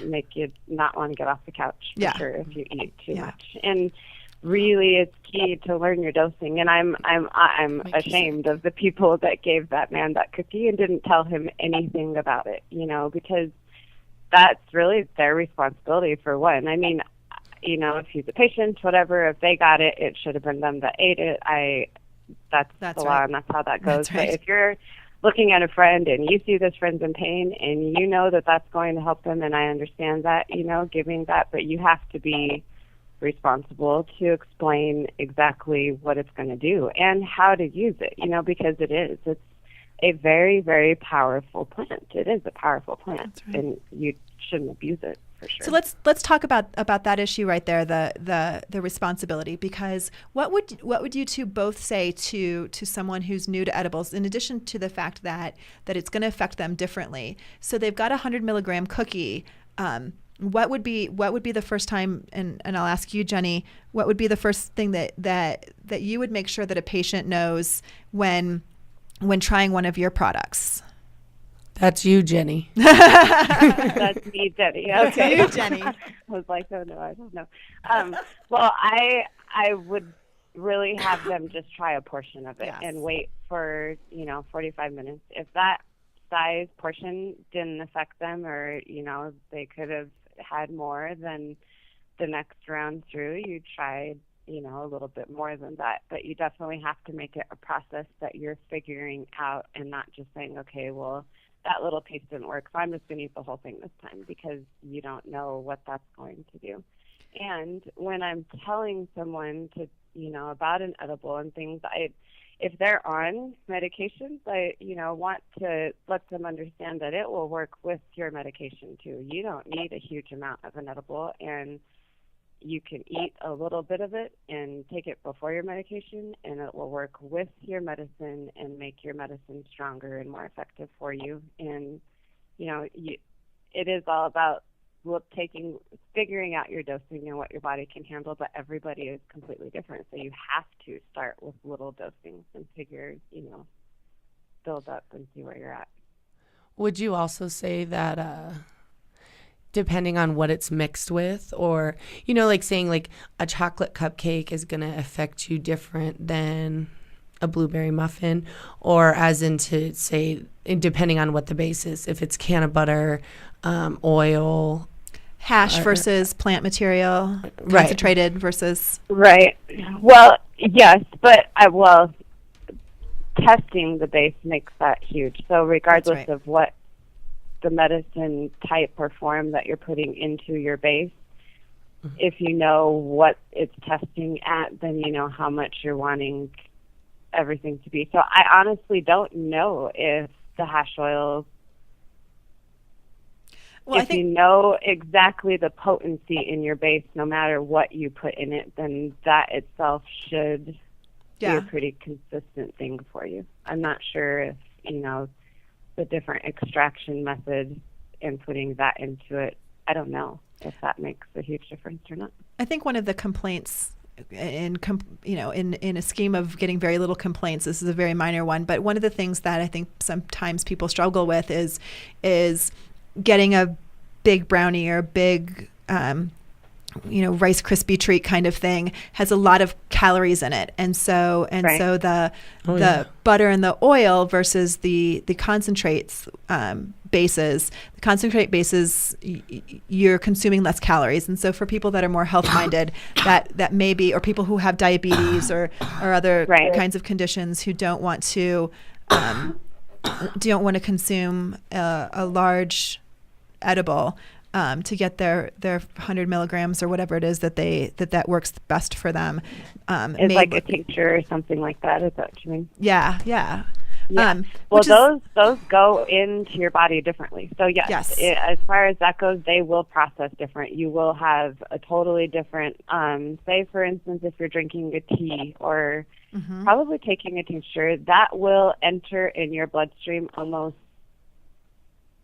Speaker 8: make you not want to get off the couch for sure if you eat too much. And really, it's key to learn your dosing. And I'm ashamed of the people that gave that man that cookie and didn't tell him anything about it, because that's really their responsibility for one. I mean, if he's a patient, whatever, if they got it, it should have been them that ate it. That's the law, and that's how that goes. But if you're looking at a friend and you see this friend's in pain and you know that that's going to help them, and I understand that, giving that, but you have to be responsible to explain exactly what it's going to do and how to use it, because it's a very, very powerful plant. It is a powerful plant, and you shouldn't abuse it. For sure.
Speaker 2: So let's talk about that issue right there, the responsibility, because what would you two both say to someone who's new to edibles, in addition to the fact that it's going to affect them differently? So they've got a 100-milligram cookie. What would be the first time, and I'll ask you, Jenny, what would be the first thing that you would make sure that a patient knows when trying one of your products?
Speaker 6: That's you, Jenny.
Speaker 8: That's me, Jenny. Okay,
Speaker 2: you, Jenny.
Speaker 8: I was like, oh no, I don't know. Well, I would really have them just try a portion of it and wait for 45 minutes. If that size portion didn't affect them, or they could have had more, then the next round through, you try a little bit more than that. But you definitely have to make it a process that you're figuring out, and not just saying, okay, well, that little piece didn't work, so I'm just going to eat the whole thing this time, because you don't know what that's going to do. And when I'm telling someone to, about an edible and things, if they're on medications, I want to let them understand that it will work with your medication too. You don't need a huge amount of an edible, and you can eat a little bit of it and take it before your medication, and it will work with your medicine and make your medicine stronger and more effective for you. And, it is all about figuring out your dosing and what your body can handle, but everybody is completely different. So you have to start with little dosings and figure, build up and see where you're at.
Speaker 6: Would you also say that, depending on what it's mixed with, or, like saying like a chocolate cupcake is going to affect you different than a blueberry muffin, or as in to say, depending on what the base is, if it's can of butter, oil,
Speaker 2: hash versus plant material, concentrated versus.
Speaker 8: Right. Well, yes, but testing the base makes that huge. So regardless of what the medicine type or form that you're putting into your base, if you know what it's testing at, then you know how much you're wanting everything to be. So I honestly don't know if the hash oil, you know exactly the potency in your base, no matter what you put in it, then that itself should be a pretty consistent thing for you. I'm not sure if, the different extraction methods and putting that into it, I don't know if that makes a huge difference or not.
Speaker 2: I think one of the complaints in a scheme of getting very little complaints, this is a very minor one, but one of the things that I think sometimes people struggle with is getting a big brownie or a big Rice Krispie treat kind of thing has a lot of calories in it, and so the butter and the oil versus the concentrates bases. The concentrate bases, you're consuming less calories, and so for people that are more health minded, that may be, or people who have diabetes or other kinds of conditions who don't want to consume a large edible. To get their 100 milligrams or whatever it is that works best for them.
Speaker 8: It's like a tincture or something like that. Is that what you mean?
Speaker 2: Yeah.
Speaker 8: Yeah. Those go into your body differently. So yes. As far as that goes, they will process different. You will have a totally different. Say, for instance, if you're drinking a tea or probably taking a tincture, that will enter in your bloodstream almost,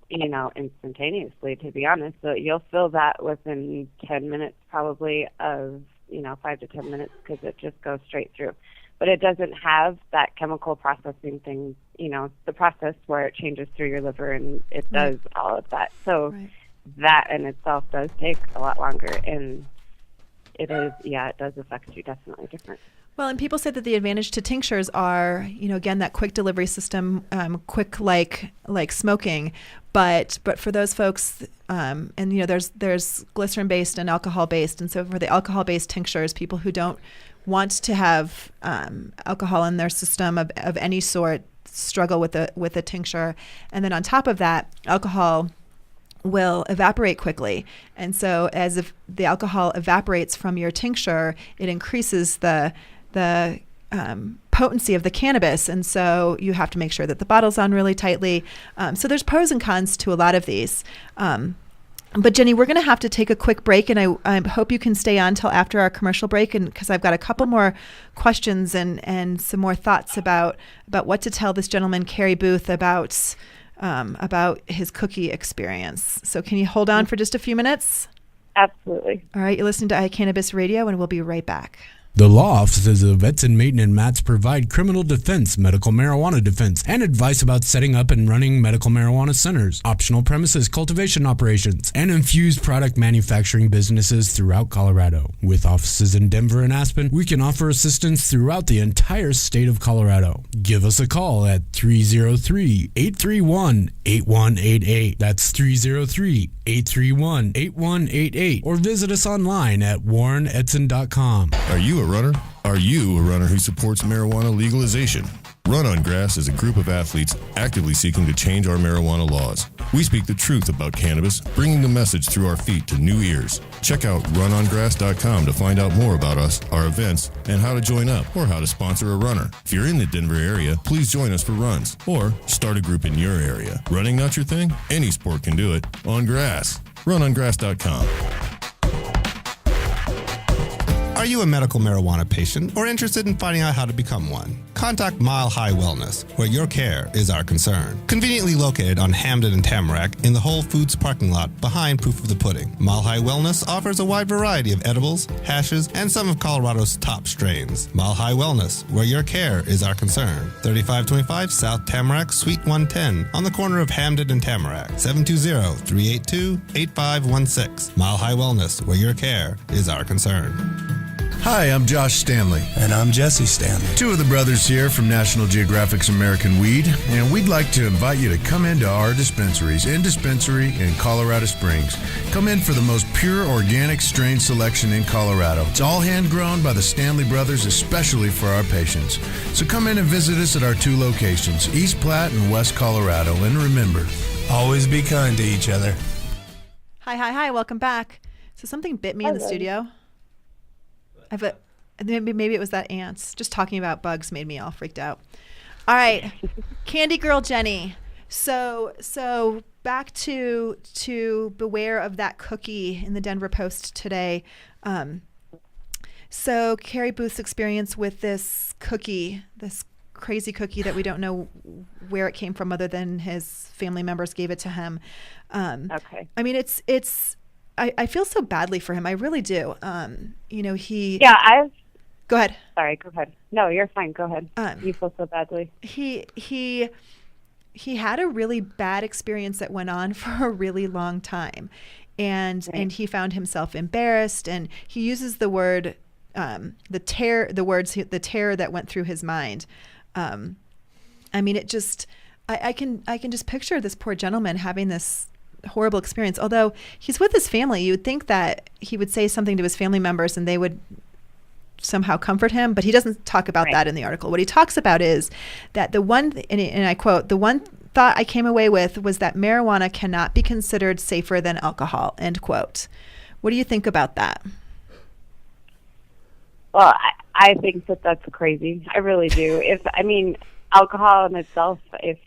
Speaker 8: instantaneously. To be honest, so you'll feel that within 10 minutes, probably of 5 to 10 minutes, because it just goes straight through. But it doesn't have that chemical processing thing, the process where it changes through your liver and it does all of that. So that in itself does take a lot longer, and it does affect you definitely different.
Speaker 2: Well, and people say that the advantage to tinctures are, again, that quick delivery system, quick like smoking. But for those folks, and there's glycerin-based and alcohol-based, and so for the alcohol-based tinctures, people who don't want to have alcohol in their system of any sort struggle with a tincture, and then on top of that, alcohol will evaporate quickly, and so as if the alcohol evaporates from your tincture, it increases the potency of the cannabis, and so you have to make sure that the bottle's on really tightly. So there's pros and cons to a lot of these. But Jenny, we're going to have to take a quick break, and I hope you can stay on till after our commercial break, and because I've got a couple more questions and some more thoughts about what to tell this gentleman, Kerry Booth, about his cookie experience. So can you hold on for just a few minutes?
Speaker 8: Absolutely.
Speaker 2: All right, you're listening to iCannabis Radio, and we'll be right back.
Speaker 3: The law offices of Edson, Mayton, and Matz provide criminal defense, medical marijuana defense, and advice about setting up and running medical marijuana centers, optional premises cultivation operations, and infused product manufacturing businesses throughout Colorado. With offices in Denver and Aspen, we can offer assistance throughout the entire state of Colorado. Give us a call at 303-831-8188. That's 303-831-8188. Or visit us online at warrenedson.com.
Speaker 7: Are you a runner? Are you a runner who supports marijuana legalization? Run on Grass is a group of athletes actively seeking to change our marijuana laws. We speak the truth about cannabis, bringing the message through our feet to new ears. Check out runongrass.com to find out more about us, our events, and how to join up or how to sponsor a runner. If you're in the Denver area, please join us for runs or start a group in your area. Running not your thing? Any sport can do it on grass. Runongrass.com.
Speaker 4: Are you a medical marijuana patient or interested in finding out how to become one? Contact Mile High Wellness, where your care is our concern. Conveniently located on Hamden and Tamarack in the Whole Foods parking lot behind Proof of the Pudding. Mile High Wellness offers a wide variety of edibles, hashes, and some of Colorado's top strains. Mile High Wellness, where your care is our concern. 3525 South Tamarack, Suite 110, on the corner of Hamden and Tamarack. 720-382-8516. Mile High Wellness, where your care is our concern.
Speaker 9: Hi, I'm Josh Stanley.
Speaker 10: And I'm Jesse Stanley.
Speaker 9: Two of the brothers here from National Geographic's American Weed, and we'd like to invite you to come into our dispensaries in Colorado Springs. Come in for the most pure organic strain selection in Colorado. It's all hand-grown by the Stanley brothers, especially for our patients. So come in and visit us at our two locations, East Platte and West Colorado. And remember,
Speaker 10: always be kind to each other.
Speaker 2: Hi, welcome back. So something bit me in the studio. Maybe it was that ants. Just talking about bugs made me all freaked out. All right, Candy Girl Jenny. So back to beware of that cookie in the Denver Post today. So Kerry Booth's experience with this cookie, this crazy cookie that we don't know where it came from, other than his family members gave it to him.
Speaker 8: Okay.
Speaker 2: I mean, it's. I feel so badly for him. I really do. He.
Speaker 8: Yeah,
Speaker 2: Go ahead.
Speaker 8: Sorry, go ahead. No, you're fine. Go ahead. You feel so badly.
Speaker 2: He had a really bad experience that went on for a really long time, and he found himself embarrassed. And he uses the word, the terror that went through his mind. I mean, it just. I can just picture this poor gentleman having this horrible experience. Although he's with his family, you would think that he would say something to his family members and they would somehow comfort him, but he doesn't talk about that in the article. What he talks about is that the one, and I quote, "The one thought I came away with was that marijuana cannot be considered safer than alcohol," end quote. What do you think about that?
Speaker 8: Well, I think that that's crazy. I really do. alcohol in itself, if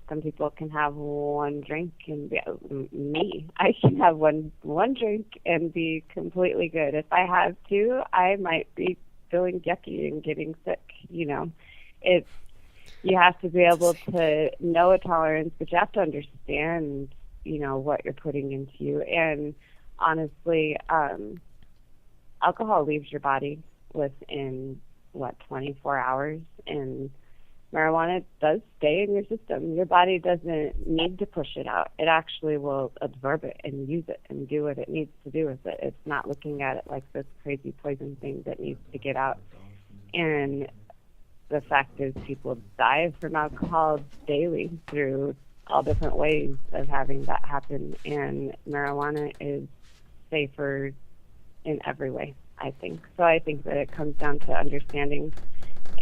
Speaker 8: some people can have one drink and I can have one drink and be completely good. If I have two, I might be feeling yucky and getting sick. You have to be able to know a tolerance, but you have to understand, what you're putting into you. And honestly, alcohol leaves your body within 24 hours, and marijuana does stay in your system. Your body doesn't need to push it out. It actually will absorb it and use it and do what it needs to do with it. It's not looking at it like this crazy poison thing that needs to get out. And the fact is, people die from alcohol daily through all different ways of having that happen. And marijuana is safer in every way, I think. So I think that it comes down to understanding.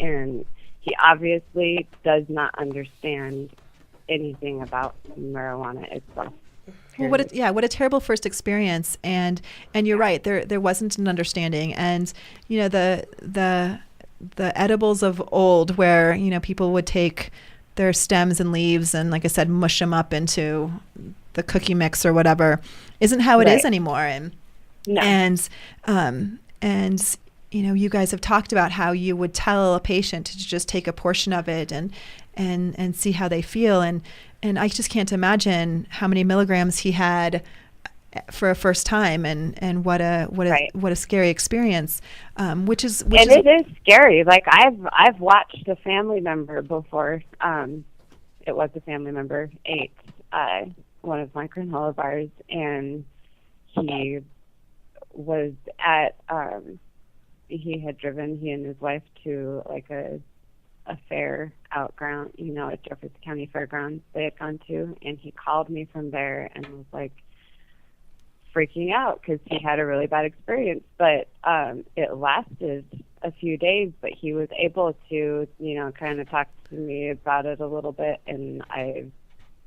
Speaker 8: And he obviously does not understand anything about marijuana itself.
Speaker 2: Well, what a terrible first experience, and you're right. There wasn't an understanding, and the edibles of old, where people would take their stems and leaves and, like I said, mush them up into the cookie mix or whatever, isn't how it is anymore. And
Speaker 8: no.
Speaker 2: And you guys have talked about how you would tell a patient to just take a portion of it and see how they feel. And I just can't imagine how many milligrams he had for a first time, and what a scary experience. Which is
Speaker 8: it is scary. Like I've watched a family member before. It was a family member ate one of my granola bars, and he was at. He and his wife to like a fair outground, at Jefferson County Fairgrounds they had gone to, and he called me from there and was like freaking out because he had a really bad experience. But it lasted a few days, but he was able to, kind of talk to me about it a little bit, and I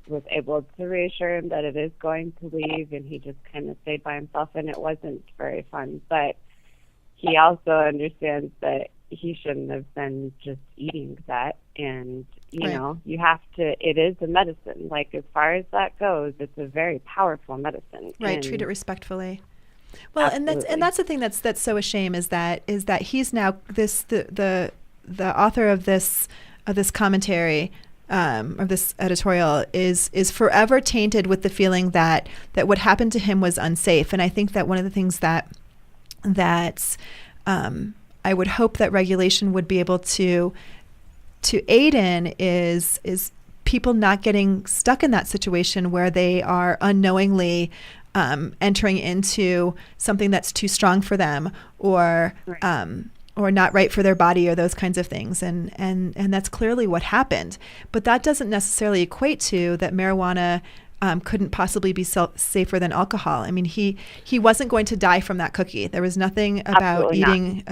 Speaker 8: was able to reassure him that it is going to leave, and he just kind of stayed by himself, and it wasn't very fun. But he also understands that he shouldn't have been just eating that. And, you have to, it is a medicine. Like, as far as that goes, it's a very powerful medicine.
Speaker 2: Right.
Speaker 8: And
Speaker 2: treat it respectfully. Well,
Speaker 8: absolutely.
Speaker 2: and that's the thing that's so a shame is that he's now the author of this commentary, of this editorial is forever tainted with the feeling that what happened to him was unsafe. And I think that one of the things that I would hope that regulation would be able to aid in is people not getting stuck in that situation where they are unknowingly entering into something that's too strong for them, or not right for their body, or those kinds of things. And that's clearly what happened. But that doesn't necessarily equate to that marijuana couldn't possibly be safer than alcohol. I mean, he wasn't going to die from that cookie. There was nothing about
Speaker 8: Absolutely
Speaker 2: eating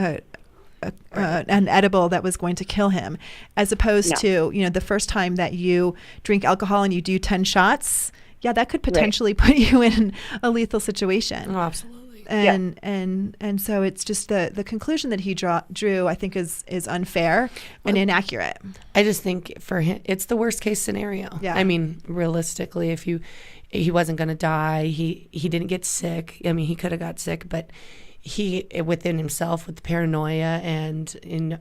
Speaker 2: an edible that was going to kill him, as opposed to, the first time that you drink alcohol and you do 10 shots. Yeah, that could potentially put you in a lethal situation.
Speaker 6: Oh, absolutely.
Speaker 2: And so it's just the conclusion that he drew, I think, is unfair and inaccurate.
Speaker 6: I just think for him, it's the worst case scenario.
Speaker 2: Yeah.
Speaker 6: I mean, realistically, if he wasn't going to die, he didn't get sick. I mean, he could have got sick, but he, within himself, with the paranoia and in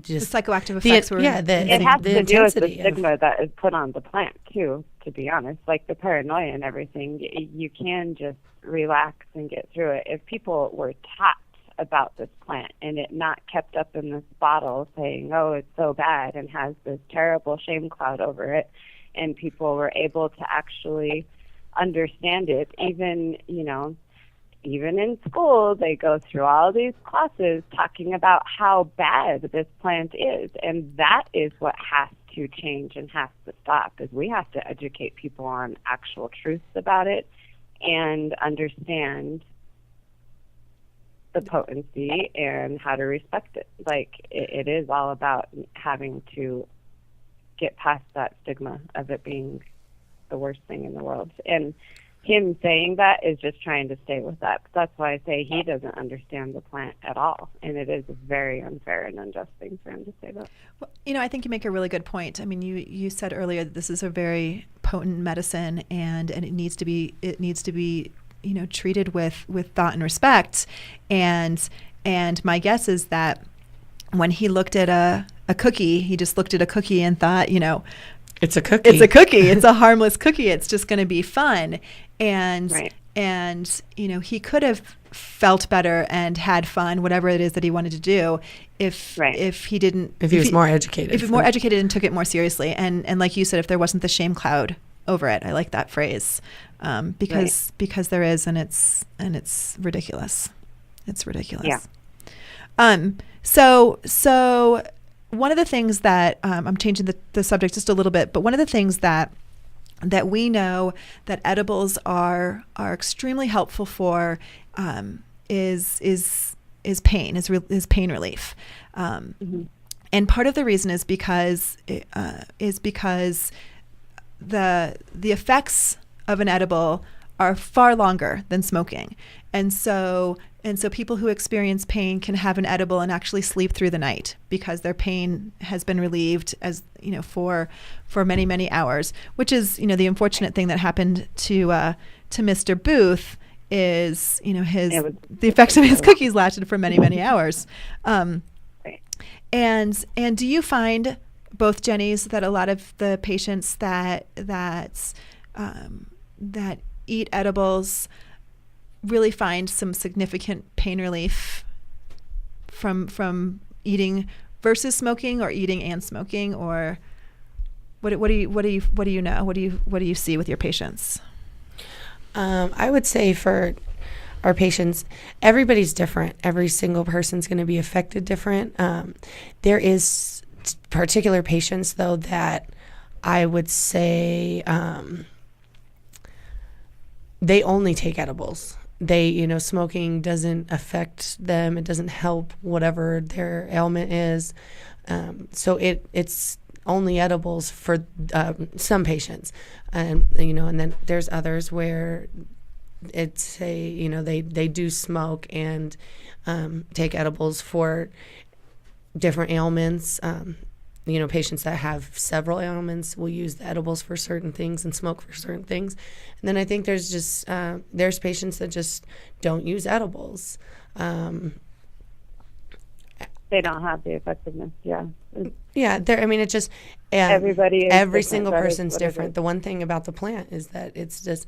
Speaker 6: just
Speaker 2: the psychoactive effects
Speaker 6: it
Speaker 8: has to do with the stigma that is put on the plant too. To be honest, like the paranoia and everything, you can just relax and get through it. If people were taught about this plant and it not kept up in this bottle saying, "Oh, it's so bad," and has this terrible shame cloud over it, and people were able to actually understand it, even in school, they go through all these classes talking about how bad this plant is. And that is what has to change and has to stop, is we have to educate people on actual truths about it and understand the potency and how to respect it. Like, it is all about having to get past that stigma of it being the worst thing in the world. And him saying that is just trying to stay with that. But that's why I say he doesn't understand the plant at all, and it is a very unfair and unjust thing for him to say that.
Speaker 2: Well, I think you make a really good point. I mean, you said earlier that this is a very potent medicine, and it needs to be treated with thought and respect. And my guess is that when he looked at a cookie, he just looked at a cookie and thought,
Speaker 6: it's a cookie.
Speaker 2: It's a cookie. It's a harmless cookie. It's just going to be fun. And
Speaker 8: right.
Speaker 2: and he could have felt better and had fun, whatever it is that he wanted to do, if he didn't.
Speaker 6: If he was more educated.
Speaker 2: If he was more educated and took it more seriously, and like you said, if there wasn't the shame cloud over it. I like that phrase, because there is, and it's ridiculous. It's ridiculous.
Speaker 8: Yeah.
Speaker 2: So one of the things that I'm changing the subject just a little bit, but one of the things that we know that edibles are extremely helpful for is pain, is pain relief. And part of the reason is because the effects of an edible are far longer than smoking. And so people who experience pain can have an edible and actually sleep through the night because their pain has been relieved, as for many, many hours, which is, the unfortunate thing that happened to Mr. Booth is, the effects of his cookies lasted for many, many hours. And do you find, both Jennies, that a lot of the patients that eat edibles really find some significant pain relief from eating versus smoking, or eating and smoking, or what do you know? What do you see with your patients?
Speaker 6: I would say for our patients, everybody's different. Every single person's going to be affected different. There is particular patients, though, that I would say they only take edibles. Smoking doesn't affect them. It doesn't help whatever their ailment is. So it's only edibles for some patients. And then there's others where it's they do smoke and take edibles for different ailments. Patients that have several ailments will use the edibles for certain things and smoke for certain things. And then I think there's just there's patients that just don't use edibles.
Speaker 8: They don't have the effectiveness. Yeah.
Speaker 6: It's just
Speaker 8: everybody.
Speaker 6: Every single person's different. The one thing about the plant is that it's just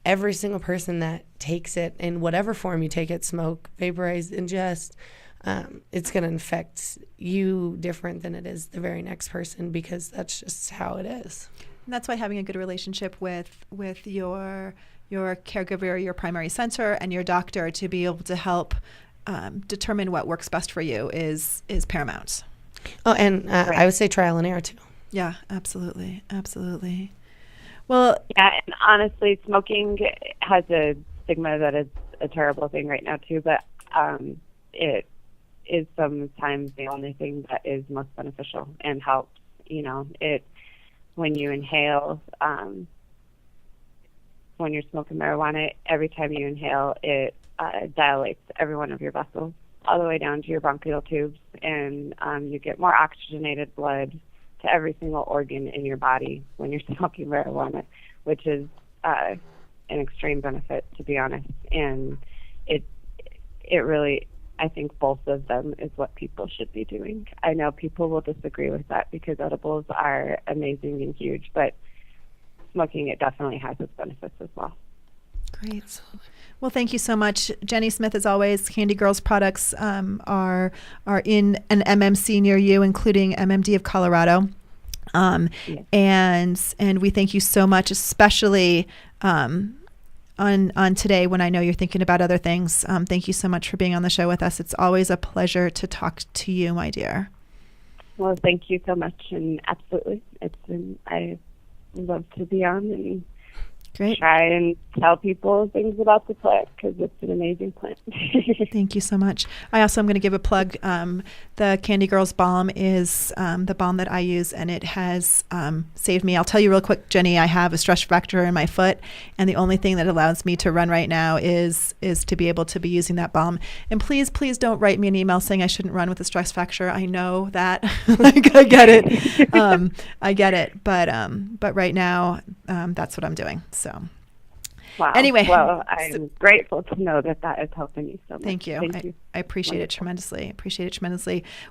Speaker 6: every single person that takes it in whatever form you take it, smoke, vaporize, ingest. It's going to affect you different than it is the very next person, because that's just how it is.
Speaker 2: And that's why having a good relationship with your caregiver, or your primary center, and your doctor to be able to help determine what works best for you is paramount.
Speaker 6: Oh, and I would say trial and error too. Yeah,
Speaker 2: absolutely. Well,
Speaker 8: yeah, and honestly, smoking has a stigma that is a terrible thing right now too, but it is sometimes the only thing that is most beneficial and helps. When you inhale, when you're smoking marijuana, every time you inhale, it dilates every one of your vessels all the way down to your bronchial tubes, and you get more oxygenated blood to every single organ in your body when you're smoking marijuana, which is an extreme benefit, to be honest. And it really, I think both of them is what people should be doing. I know people will disagree with that because edibles are amazing and huge, but smoking, it definitely has its benefits as well.
Speaker 2: Great. Well, thank you so much, Jenny Smith. As always, Candy Girls products are in an MMC near you, including MMD of Colorado. And we thank you so much, especially on today when I know you're thinking about other things. Thank you so much for being on the show with us. It's always a pleasure to talk to you, my dear.
Speaker 8: Well, thank you so much, and absolutely, I love to be on, and
Speaker 2: Great.
Speaker 8: try and tell people things about the plant because it's an amazing plant.
Speaker 2: Thank you so much. I also am going to give a plug. The Candy Girls balm is the balm that I use, and it has saved me. I'll tell you real quick, Jenny, I have a stress fracture in my foot, and the only thing that allows me to run right now is to be able to be using that balm. And please, please don't write me an email saying I shouldn't run with a stress fracture. I know that. Like, I get it. I get it. But right now, that's what I'm doing. So.
Speaker 8: Wow.
Speaker 2: Anyway.
Speaker 8: Well, I'm grateful to know that is helping you so much.
Speaker 2: Thank you. I appreciate it tremendously.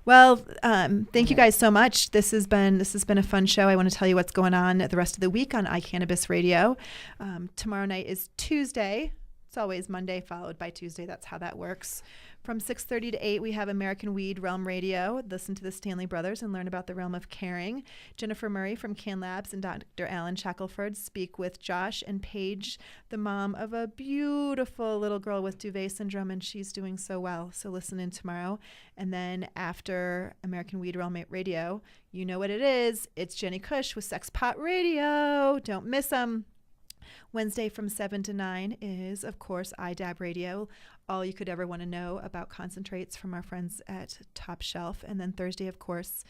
Speaker 2: Well, thank you guys so much. This has been a fun show. I want to tell you what's going on the rest of the week on iCannabis Radio. Tomorrow night is Tuesday. It's always Monday followed by Tuesday. That's how that works. From 6:30 to 8, we have American Weed Realm Radio. Listen to the Stanley Brothers and learn about the realm of caring. Jennifer Murray from Can Labs and Dr. Alan Shackelford speak with Josh and Paige, the mom of a beautiful little girl with Duvet syndrome, and she's doing so well. So listen in tomorrow. And then after American Weed Realm Radio, you know what it is. It's Jenny Cush with Sex Pot Radio. Don't miss them. Wednesday from 7 to 9 is, of course, iDab Radio. All you could ever want to know about concentrates from our friends at Top Shelf. And then Thursday, of course,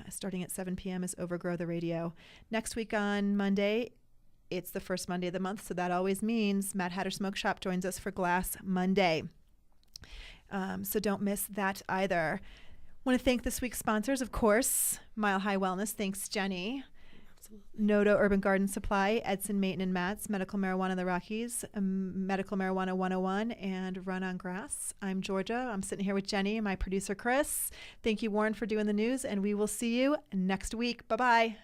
Speaker 2: starting at 7 p.m. is Overgrow the Radio. Next week on Monday, it's the first Monday of the month, so that always means Mad Hatter Smoke Shop joins us for Glass Monday. So don't miss that either. Want to thank this week's sponsors, of course, Mile High Wellness. Thanks, Jenny. Nodo Urban Garden Supply, Edson Maton and Mats, Medical Marijuana in the Rockies, Medical Marijuana 101, and Run on Grass. I'm Georgia. I'm sitting here with Jenny and my producer, Chris. Thank you, Warren, for doing the news, and we will see you next week. Bye-bye.